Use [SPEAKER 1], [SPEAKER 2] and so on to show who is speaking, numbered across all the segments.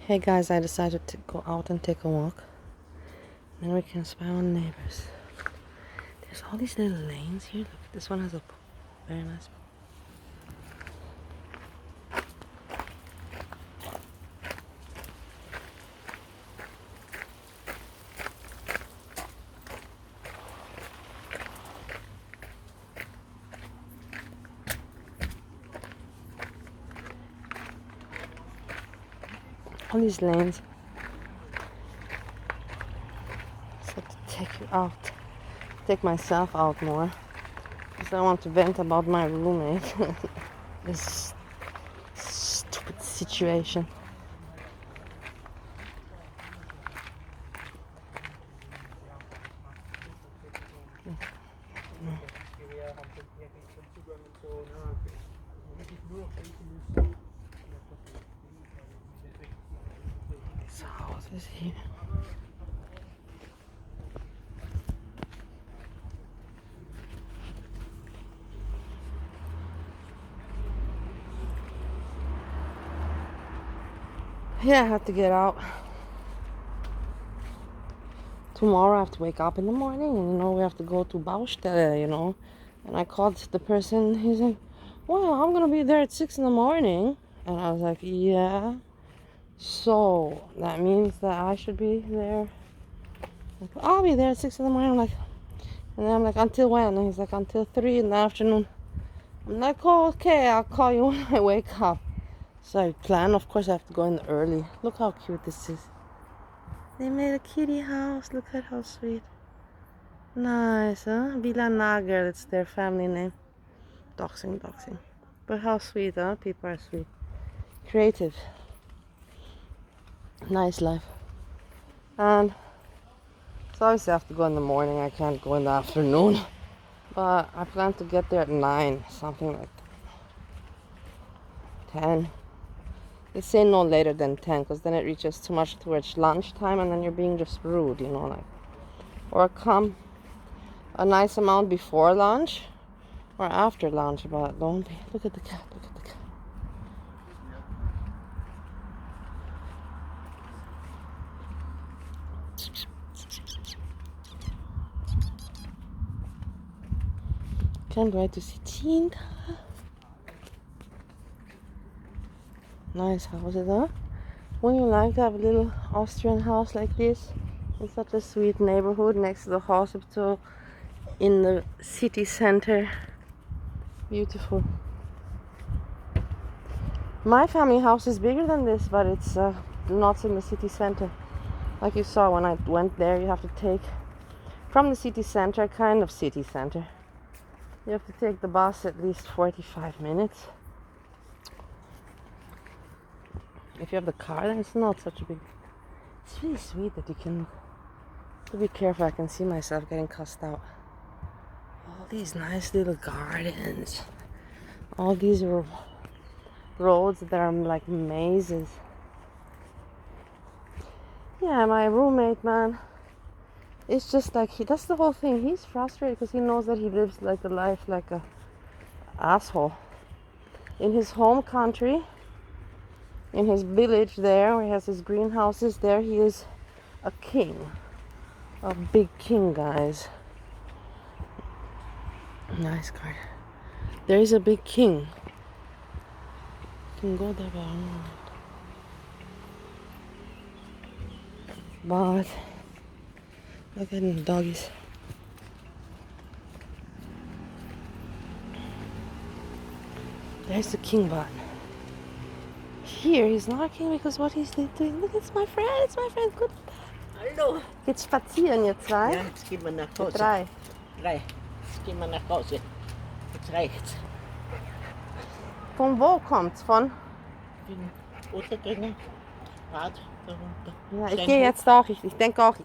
[SPEAKER 1] Hey guys, I decided to go out and take a walk. Then we can spy on neighbors. There's all these little lanes here. Look, this one has a pool. Very nice pool. All these lanes. So to take you out, take myself out more, because I want to vent about my roommate. This stupid situation. This house is here. Yeah, I have to get out. Tomorrow I have to wake up in the morning and we have to go to Baustelle, And I called the person, he's like, well, I'm gonna be there at 6 in the morning. And I was like, yeah. So that means that I should be there. Like, I'll be there at 6 in the morning. And then I'm like, until when? And he's like, until 3 in the afternoon. I'm like, oh, okay, I'll call you when I wake up. So I plan, of course I have to go in early. Look how cute this is. They made a kitty house. Look at how sweet. Nice, huh? Villa Nager, it's their family name. Doxing. But how sweet, huh? People are sweet. Creative. Nice life. And so obviously I have to go in the morning. I can't go in the afternoon. But I plan to get there at 9, something like that. 10. They say no later than 10, because then it reaches too much towards lunchtime and then you're being just rude, Or come a nice amount before lunch or after lunch, but don't be. Look at the cat. Can't wait to see Tinta. Nice houses, huh? Wouldn't you like to have a little Austrian house like this in such a sweet neighborhood next to the hospital in the city center? Beautiful. My family house is bigger than this, but it's not in the city center. Like you saw when I went there, you have to take from the city center, kind of city center. You have to take the bus at least 45 minutes. If you have the car, then it's not such a big. It's really sweet that you can. To be careful, I can see myself getting cussed out. All these nice little gardens. All these roads that are like mazes. Yeah, my roommate, man. It's just like that's the whole thing. He's frustrated because he knows that he lives like a life like a asshole. In his home country, in his village there, where he has his greenhouses there, he is a king. A big king, guys. Nice card. There is a big king. You can go there, but look at the doggies. There's the king bot. Here he's not a king because what he's doing. Look, it's my friend. Gut.
[SPEAKER 2] Hallo.
[SPEAKER 1] Geht spazieren, ihr zwei?
[SPEAKER 2] Ja, jetzt gehen wir nach Hause.
[SPEAKER 1] Drei.
[SPEAKER 2] Jetzt gehen wir nach Hause. Jetzt reicht's.
[SPEAKER 1] Von wo kommt's? Von?
[SPEAKER 2] Ich bin runtergegangen. Rad darunter.
[SPEAKER 1] Ja, ich gehe jetzt auch. Ich denke auch.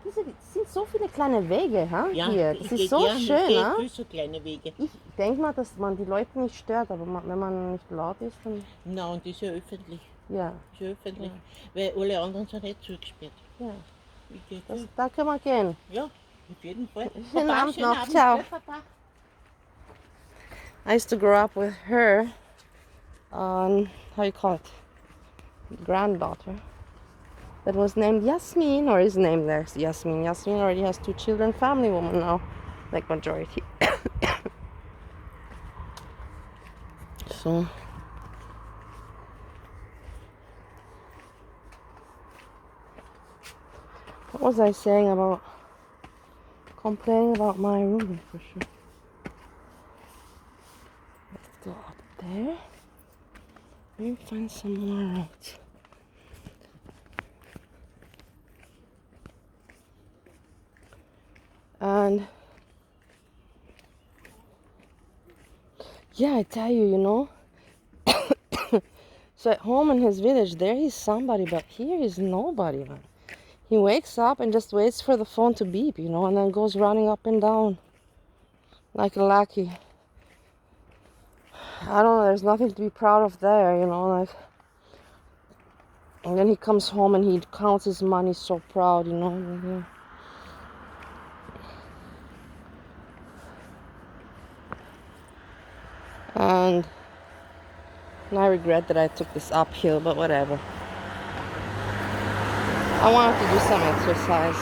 [SPEAKER 1] Es sind so viele kleine Wege,
[SPEAKER 2] ja,
[SPEAKER 1] hier. Das ist so schön,
[SPEAKER 2] ja. So kleine Wege.
[SPEAKER 1] Ich denke mal, dass man die Leute nicht stört, aber wenn man nicht laut ist, dann.
[SPEAKER 2] Na, und das ist ja öffentlich.
[SPEAKER 1] Ja.
[SPEAKER 2] Das ist ja öffentlich. Ja. Weil alle anderen sind nicht zugesperrt.
[SPEAKER 1] Ja. Da können wir gehen.
[SPEAKER 2] Ja, auf jeden Fall.
[SPEAKER 1] Schönen Abend noch. Ciao. I used to grow up with her, how you call it, granddaughter. that was named Yasmin, or is named there Yasmin. Yasmin already has 2 children, family woman now, like majority. So what was I saying about complaining about my room? For sure. Let's go up there. Maybe find some more roads. And yeah, I tell you, you know. So at home in his village, there he's somebody, but here he's nobody, man. He wakes up and just waits for the phone to beep, you know, and then goes running up and down like a lackey. I don't know, there's nothing to be proud of there, you know, like. And then he comes home and he counts his money so proud, you know. And I regret that I took this uphill, but whatever. I wanted to do some exercise.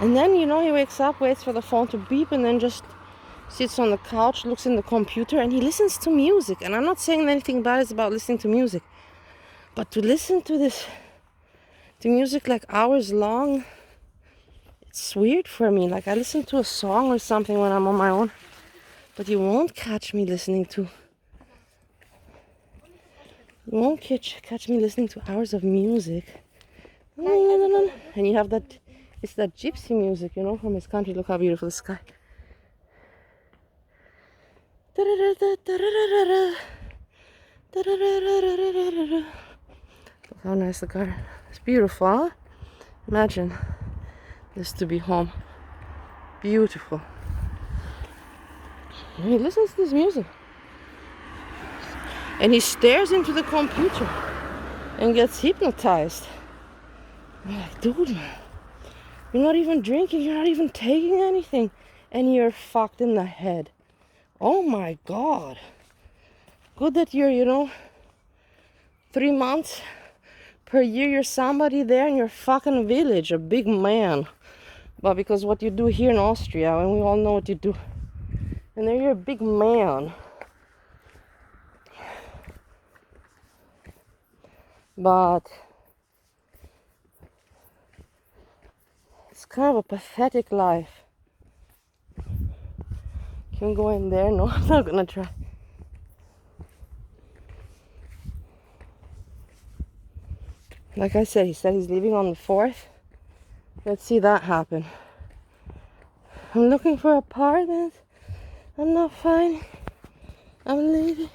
[SPEAKER 1] And then, you know, he wakes up, waits for the phone to beep, and then just sits on the couch, looks in the computer, and he listens to music. And I'm not saying anything bad about listening to music, but to listen to music like hours long, it's weird for me. Like, I listen to a song or something when I'm on my own, but you won't catch me listening to hours of music. And you have that, it's that gypsy music, you know, from his country. Look how beautiful the sky. Look how nice the garden. It's beautiful, huh? Imagine this to be home. Beautiful. And he listens to this music. And he stares into the computer and gets hypnotized. I'm like, dude, man, you're not even drinking, you're not even taking anything, and you're fucked in the head. Oh my God. Good that you're, you know, 3 months per year you're somebody there in your fucking village, a big man. But because what you do here in Austria, and we all know what you do, and then you're a big man. But it's kind of a pathetic life. Can we go in there? No, I'm not gonna try. Like I said, he said he's leaving on the 4th. Let's see that happen. I'm looking for apartments. I'm not finding. I'm leaving.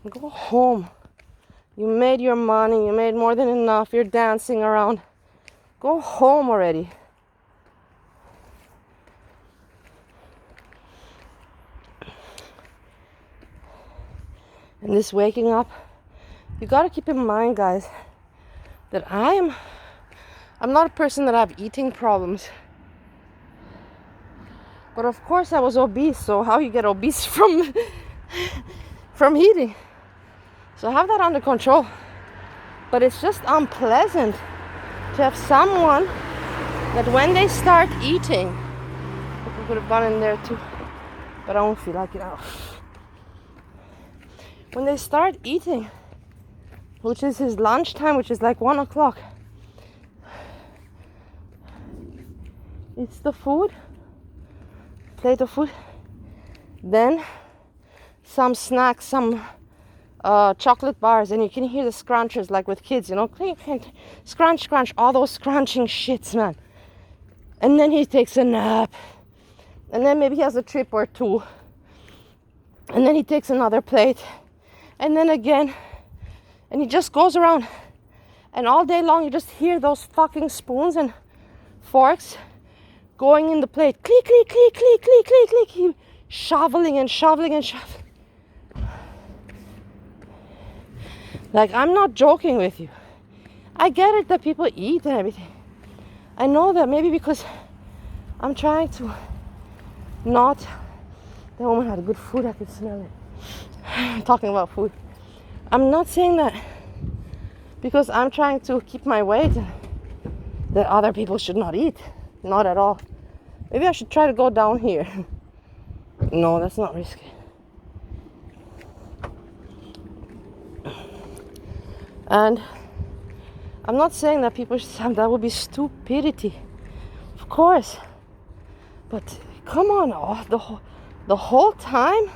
[SPEAKER 1] Go home. You made your money. You made more than enough. You're dancing around. Go home already. And this waking up, you gotta keep in mind, guys, that I'm not a person that have eating problems. But of course I was obese, so how you get obese from eating? So I have that under control. But it's just unpleasant to have someone that when they start eating, we could have gone in there too, but I don't feel like it now. When they start eating, which is his lunchtime, which is like 1 o'clock, it's the food, plate of food, then some snacks, some chocolate bars, and you can hear the scrunchers like with kids, you know, clink, clink, scrunch, scrunch, all those scrunching shits, man. And then he takes a nap, and then maybe he has a trip or two, and then he takes another plate, and then again, and he just goes around, and all day long you just hear those fucking spoons and forks going in the plate, click, click, click, click, click, click, click, he shoveling and shoveling and shoveling. Like, I'm not joking with you. I get it that people eat and everything. I know that maybe because I'm trying to not... That woman had good food, I could smell it. I'm talking about food. I'm not saying that because I'm trying to keep my weight that other people should not eat. Not at all. Maybe I should try to go down here. No, that's not risky. And I'm not saying that people should have, that would be stupidity. Of course. But come on, the whole time.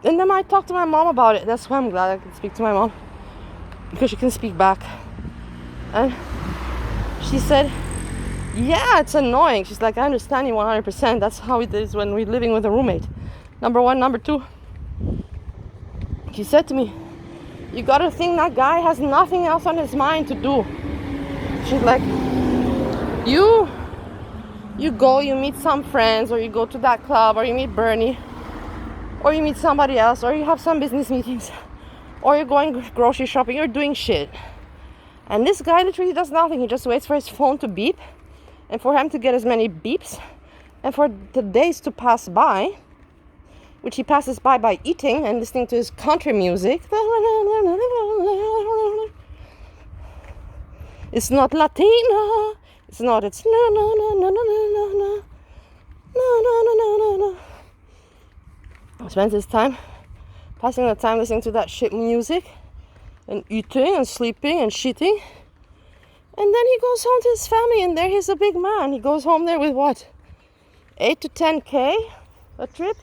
[SPEAKER 1] And then I talked to my mom about it. That's why I'm glad I can speak to my mom, because she can speak back. And she said, yeah, it's annoying. She's like, I understand you 100%. That's how it is when we're living with a roommate. Number one. Number two, she said to me, you gotta think that guy has nothing else on his mind to do. She's like, you go, you meet some friends, or you go to that club, or you meet Bernie, or you meet somebody else, or you have some business meetings, or you're going grocery shopping, you're doing shit. And this guy literally does nothing. He just waits for his phone to beep, and for him to get as many beeps, and for the days to pass by, which he passes by eating and listening to his country music. It's not Latina. It's not. It's no no no no no no no no no no no no. He spends his time passing the time listening to that shit music and eating and sleeping and shitting. And then he goes home to his family, and there he's a big man. He goes home there with what? 8 to 10K a trip?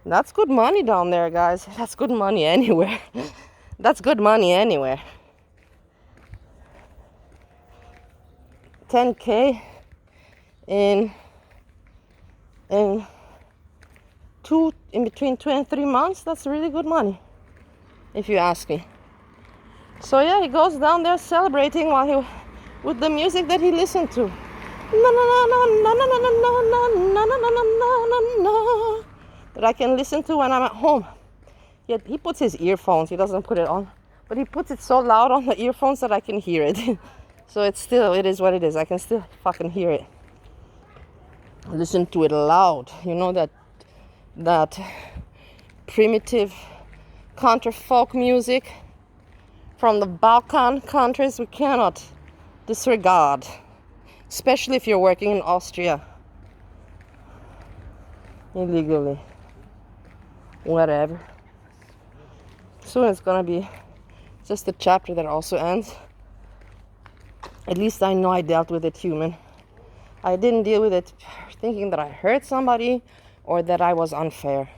[SPEAKER 1] That's good money down there, guys. That's good money anywhere. That's good money anywhere. 10K in between 2 and 3 months. That's really good money, if you ask me. So yeah, he goes down there celebrating while with the music that he listened to. That I can listen to when I'm at home. Yet he puts his earphones. He doesn't put it on, but he puts it so loud on the earphones that I can hear it. So it is what it is. I can still fucking hear it. Listen to it loud. You know that primitive counter folk music from the Balkan countries we cannot disregard, especially if you're working in Austria illegally. Whatever. Soon it's gonna be just a chapter that also ends. At least I know I dealt with it human. I didn't deal with it thinking that I hurt somebody or that I was unfair.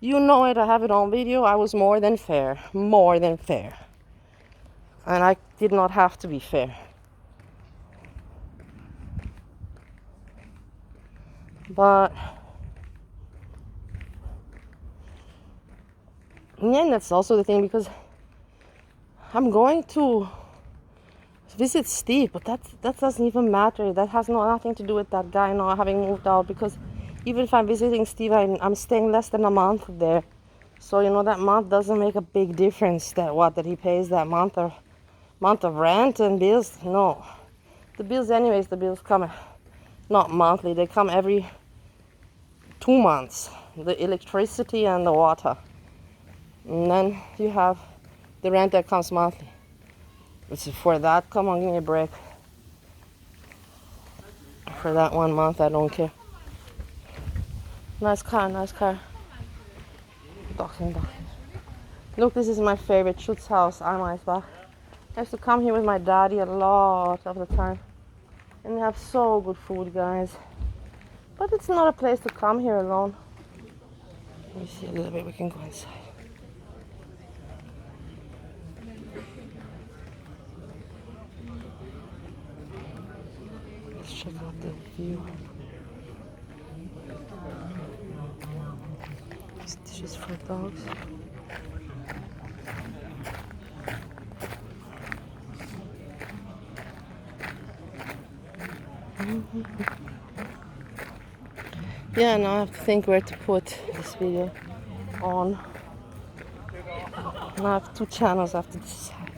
[SPEAKER 1] You know it, I have it on video. I was more than fair. More than fair. And I did not have to be fair. But and that's also the thing, because I'm going to visit Steve, but that doesn't even matter. That has nothing to do with that guy not having moved out, because even if I'm visiting Steve, I'm staying less than a month there. So, you know, that month doesn't make a big difference that he pays that month of rent and bills. No. The bills anyways, the bills come not monthly, they come every 2 months. The electricity and the water. And then you have the rent that comes monthly. For that, come on, give me a break. For that 1 month, I don't care. Nice car, nice car. Docking. Look, this is my favorite, Schutzhaus house, Armeisbach. I used to come here with my daddy a lot of the time. And they have so good food, guys. But it's not a place to come here alone. Let me see a little bit, we can go inside. Let's check out the view. These dishes for dogs. Yeah, now I have to think where to put this video on. Now I have 2 channels, I have to decide.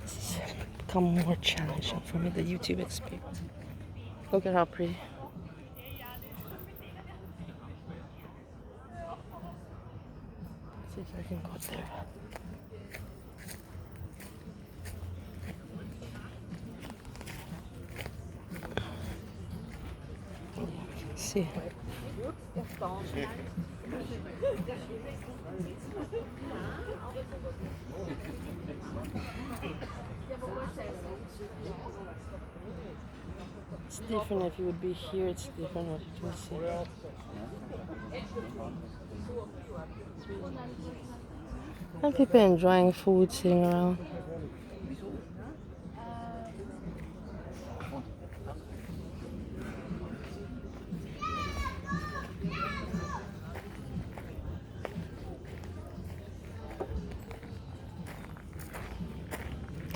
[SPEAKER 1] This has become more challenging for me, the YouTube experience. Look at how pretty. Let's see if I can go there. see. It's different if you would be here, it's different what you can see. And people enjoying food, sitting around.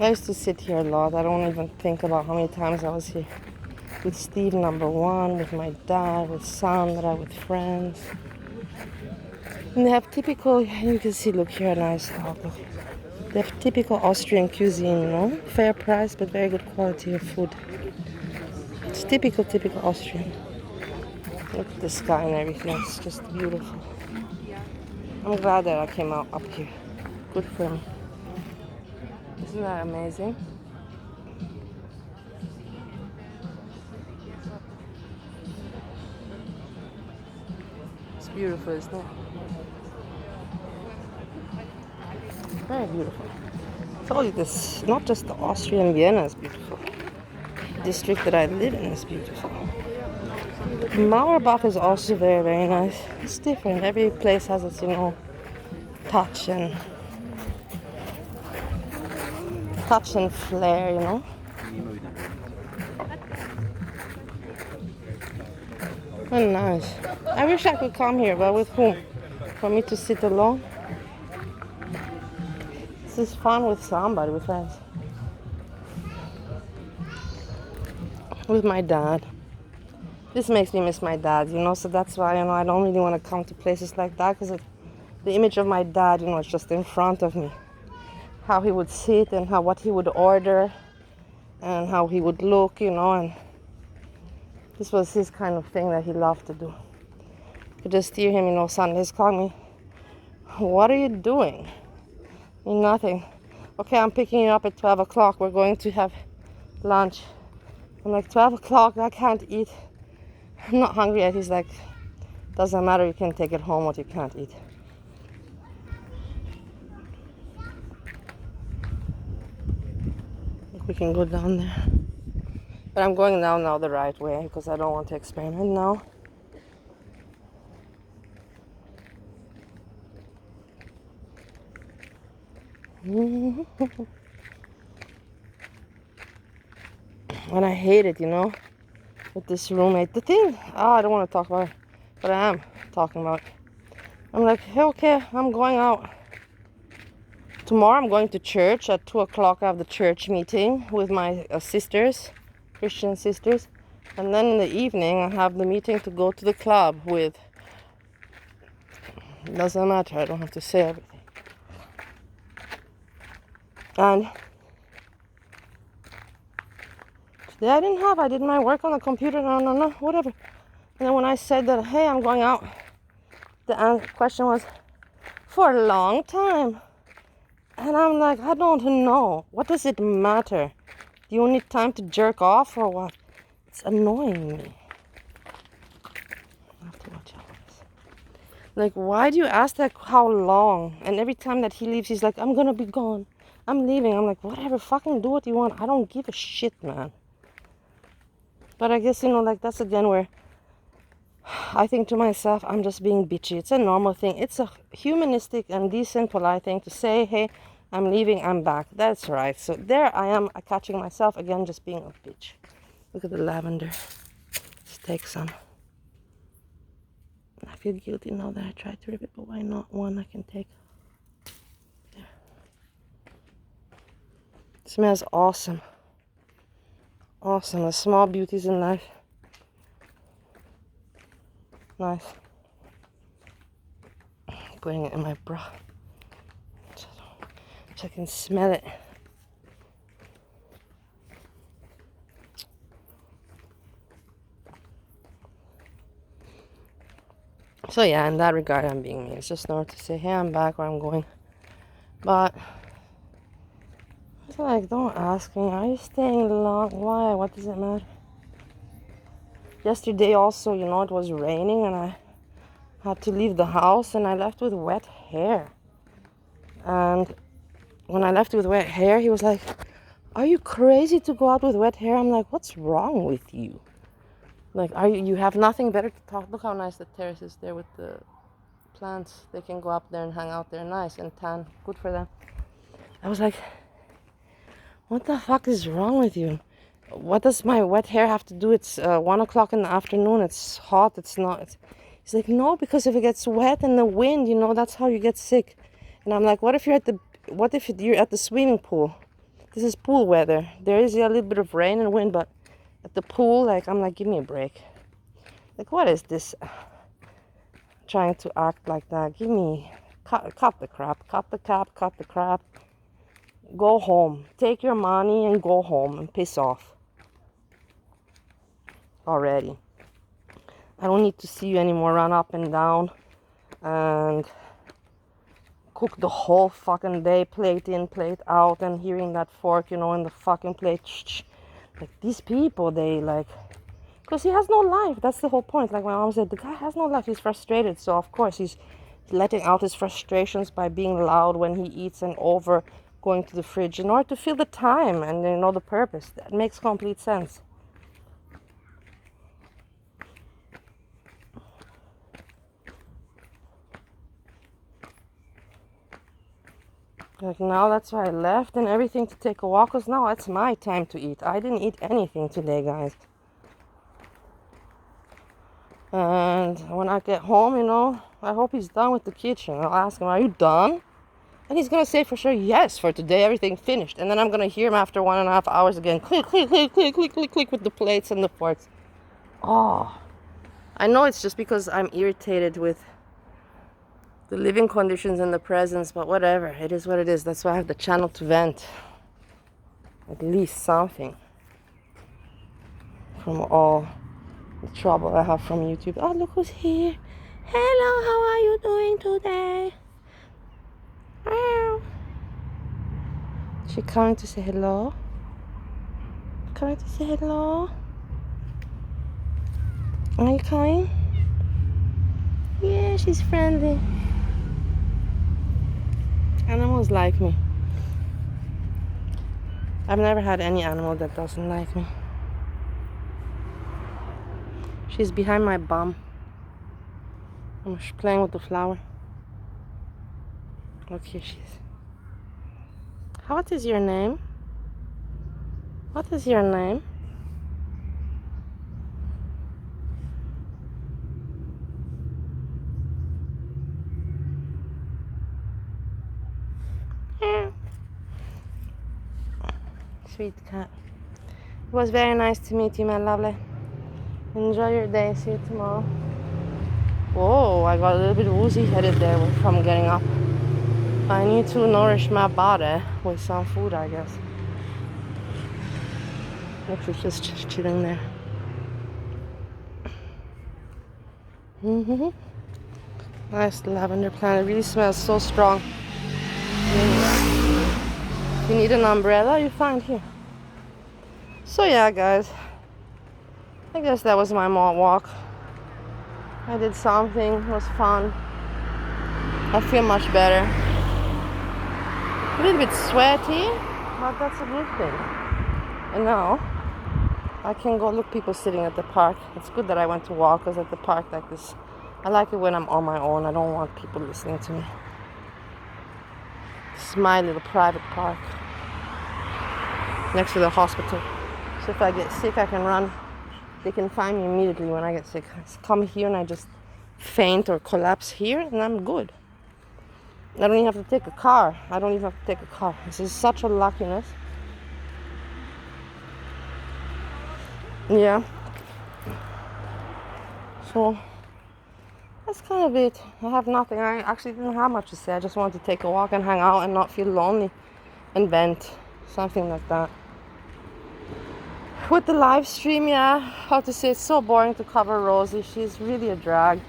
[SPEAKER 1] I used to sit here a lot. I don't even think about how many times I was here. With Steve, number one, with my dad, with Sandra, with friends. And they have typical, you can see, look here, nice outlook. They have typical Austrian cuisine, you know? Fair price, but very good quality of food. It's typical Austrian. Look at the sky and everything, it's just beautiful. I'm glad that I came out up here. Good for me. Isn't that amazing? It's beautiful, isn't it? Very beautiful. I told you this, not just the Austrian Vienna is beautiful. The district that I live in is beautiful. Mauerbach is also very, very nice. It's different. Every place has its, touch and flair, you know. Oh, nice. I wish I could come here, but with whom? For me to sit alone? This is fun with somebody, with friends. With my dad. This makes me miss my dad, so that's why, I don't really want to come to places like that, because the image of my dad, is just in front of me. How he would sit and what he would order and how he would look, and this was his kind of thing that he loved to do. You could just hear him, Sundays call me, "What are you doing?" "Nothing." "Okay, I'm picking you up at 12 o'clock. We're going to have lunch." I'm like, 12 o'clock? I can't eat. I'm not hungry yet. He's like, "Doesn't matter. You can take it home what you can't eat." We can go down there. But I'm going down now the right way because I don't want to experiment now. And I hate it, with this roommate. The thing, I don't want to talk about it, but I am talking about it. I'm like, hey, okay, I'm going out. Tomorrow I'm going to church at 2 o'clock. I have the church meeting with my sisters, Christian sisters. And then in the evening I have the meeting to go to the club with. It doesn't matter, I don't have to say everything. And today I did my work on the computer, no, whatever. And then when I said that, hey, I'm going out, the question was, for a long time. And I'm like, I don't know. What does it matter? Do you need time to jerk off or what? It's annoying me. I have to watch out for this. Like, why do you ask that how long? And every time that he leaves, he's like, I'm gonna be gone. I'm leaving. I'm like, whatever, fucking do what you want. I don't give a shit, man. But I guess, that's again where I think to myself, I'm just being bitchy. It's a normal thing. It's a humanistic and decent, polite thing to say, hey, I'm leaving, I'm back. That's right. So there I am catching myself again, just being a bitch. Look at the lavender. Let's take some. I feel guilty now that I tried to rip it, but why not one I can take? There. It smells awesome. Awesome. The small beauties in life. Nice. Putting it in my bra. So I can smell it. So yeah, in that regard, I'm being mean. It's just not to say, hey, I'm back or I'm going. But it's like, don't ask me, are you staying long? Why? What does it matter? Yesterday also, you know, it was raining and I had to leave the house and I left with wet hair. And when I left with wet hair, he was like, "Are you crazy to go out with wet hair?" I'm like, "What's wrong with you? Like, you have nothing better to talk?" Look how nice the terrace is there with the plants. They can go up there and hang out there nice and tan. Good for them. I was like, "What the fuck is wrong with you? What does my wet hair have to do? It's 1 o'clock in the afternoon. It's hot. It's not." He's like, "No, because if it gets wet in the wind, you know, that's how you get sick." And I'm like, what if you're at the swimming pool? This is pool weather. There is a little bit of rain and wind, but at the pool, like, I'm like, give me a break. Like, what is this? Trying to act like that. Cut the crap. Cut the crap. Go home. Take your money and go home and piss off. Already. I don't need to see you anymore. Run up and down and cook the whole fucking day, plate in, plate out, and hearing that fork, you know, in the fucking plate. Like, these people, they like, because he has no life. That's the whole point. Like my mom said, the guy has no life. He's frustrated, so of course he's letting out his frustrations by being loud when he eats and over going to the fridge in order to fill the time and, you know, the purpose. That makes complete sense. Like, now that's why I left and everything to take a walk, because now it's my time to eat. I didn't eat anything today, guys. And when I get home, you know, I hope he's done with the kitchen. I'll ask him, "Are you done?" And he's going to say for sure, "Yes, for today, everything finished." And then I'm going to hear him after 1.5 hours again, click, click, click, click, click, click, click, with the plates and the forks. Oh, I know it's just because I'm irritated with the living conditions and the presence, but whatever. It is what it is. That's why I have the channel to vent. At least something from all the trouble I have from YouTube. Oh, look who's here. Hello, how are you doing today? Meow. She coming to say hello? Coming to say hello? Are you coming? Yeah, she's friendly. Animals like me. I've never had any animal that doesn't like me. She's behind my bum. I'm playing with the flower. Look, here she is. What is your name? What is your name? Sweet cat. It was very nice to meet you, my lovely. Enjoy your day. See you tomorrow. Whoa, I got a little bit woozy headed there from getting up. I need to nourish my body with some food, I guess. Look, she's just chilling there. Nice lavender plant. It really smells so strong. If you need an umbrella, you find here. So yeah, guys, I guess that was my mall walk. I did something. It was fun. I feel much better. A little bit sweaty, but that's a good thing. And now I can go look people sitting at the park. It's good that I went to walk, because at the park like this, I like it when I'm on my own. I don't want people listening to me. It's my little private park next to the hospital. So if I get sick, I can run. They can find me immediately when I get sick. I just come here and I just faint or collapse here and I'm good. I don't even have to take a car. This is such a luckiness. Yeah. So that's kind of it. I have nothing. I actually didn't have much to say. I just wanted to take a walk and hang out and not feel lonely and vent. Something like that. With the live stream, yeah, how to say, it's so boring to cover Rosie. She's really a drag.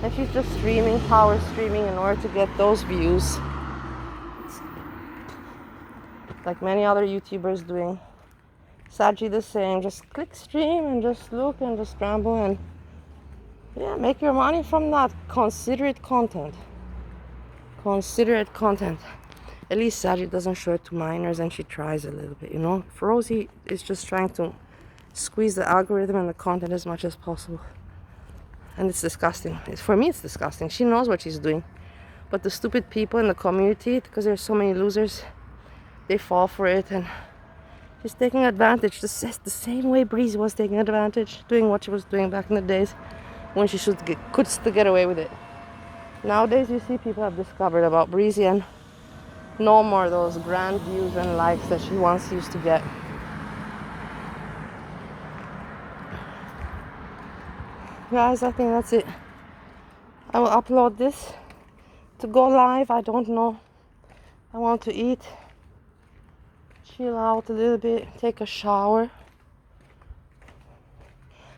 [SPEAKER 1] And she's just streaming, power streaming in order to get those views. It's like many other YouTubers doing. Saji the same. Just click stream and just look and just scramble and yeah, make your money from that. Considerate content. Considerate content. At least Saji doesn't show it to minors and she tries a little bit, you know. For Rosie is just trying to squeeze the algorithm and the content as much as possible. And it's disgusting. For me, it's disgusting. She knows what she's doing. But the stupid people in the community, because there's so many losers, they fall for it and she's taking advantage. The same way Breezy was taking advantage, doing what she was doing back in the days when she could still get away with it. Nowadays, you see people have discovered about Breezy and no more those grand views and likes that she once used to get. Guys, I think that's it. I will upload this to go live. I don't know. I want to eat, chill out a little bit, take a shower,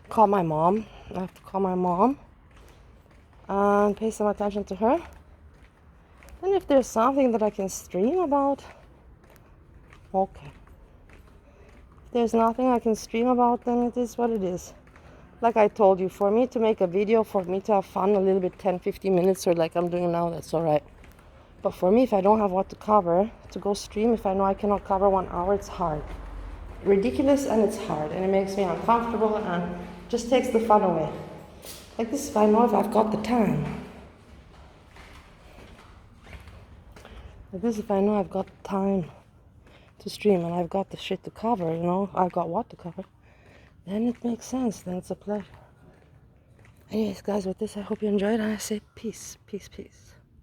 [SPEAKER 1] call my mom. I have to call my mom and pay some attention to her. And if there's something that I can stream about, okay. If there's nothing I can stream about, then it is what it is. Like I told you, for me to make a video, for me to have fun a little bit, 10-15 minutes or like I'm doing now, that's alright. But for me, if I don't have what to cover, to go stream, if I know I cannot cover 1 hour, it's hard. Ridiculous and it's hard and it makes me uncomfortable and just takes the fun away. Like this, if I know if I've got the time. Like this, if I know I've got time to stream and I've got the shit to cover, you know, I've got what to cover, then it makes sense, then it's a pleasure. Anyways, guys, with this, I hope you enjoyed and I say peace, peace, peace.